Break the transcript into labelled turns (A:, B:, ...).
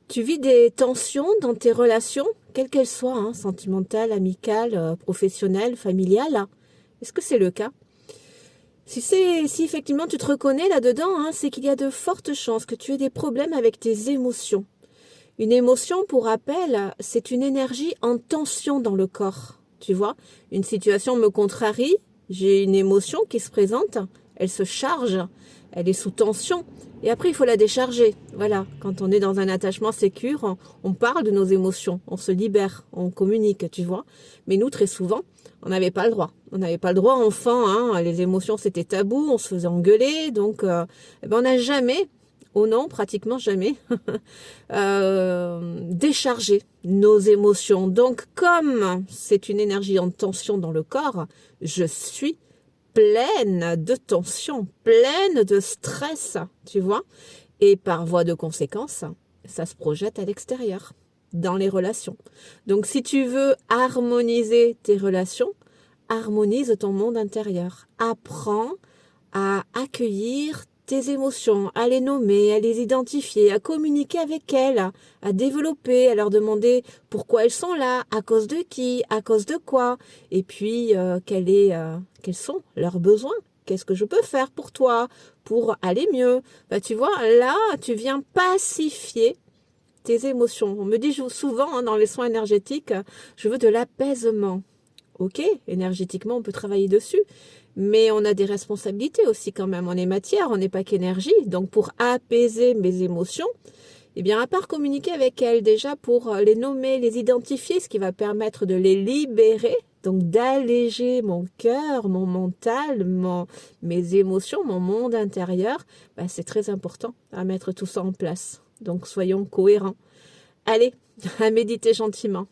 A: Tu vis des tensions dans tes relations, quelles qu'elles soient, hein, sentimentales, amicales, professionnelles, familiales. Est-ce que c'est le cas? Si effectivement tu te reconnais là-dedans, hein, c'est qu'il y a de fortes chances que tu aies des problèmes avec tes émotions. Une émotion, pour rappel, c'est une énergie en tension dans le corps. Tu vois, une situation me contrarie, j'ai une émotion qui se présente, elle se charge, elle est sous tension, et après il faut la décharger. Voilà, quand on est dans un attachement sécure, on parle de nos émotions, on se libère, on communique, tu vois. Mais nous, très souvent, on n'avait pas le droit. On n'avait pas le droit, enfant, hein, les émotions c'était tabou, on se faisait engueuler, donc on n'a jamais, oh non, pratiquement jamais, décharger nos émotions. Donc, comme c'est une énergie en tension dans le corps, je suis pleine de tension, pleine de stress, tu vois. Et par voie de conséquence, ça se projette à l'extérieur, dans les relations. Donc, si tu veux harmoniser tes relations, harmonise ton monde intérieur. Apprends à accueillir tes émotions, à les nommer, à les identifier, à communiquer avec elles, à développer, à leur demander pourquoi elles sont là, à cause de qui, à cause de quoi, et puis quels sont leurs besoins. Qu'est-ce que je peux faire pour toi, pour aller mieux? Bah, tu vois, là, tu viens pacifier tes émotions. On me dit souvent, hein, dans les soins énergétiques, je veux de l'apaisement. Ok, énergétiquement, on peut travailler dessus, mais on a des responsabilités aussi quand même. On est matière, on n'est pas qu'énergie. Donc, pour apaiser mes émotions, eh bien, à part communiquer avec elles, déjà pour les nommer, les identifier, ce qui va permettre de les libérer, donc d'alléger mon cœur, mon mental, mes émotions, mon monde intérieur, bah, c'est très important à mettre tout ça en place. Donc, soyons cohérents. Allez, à méditer gentiment.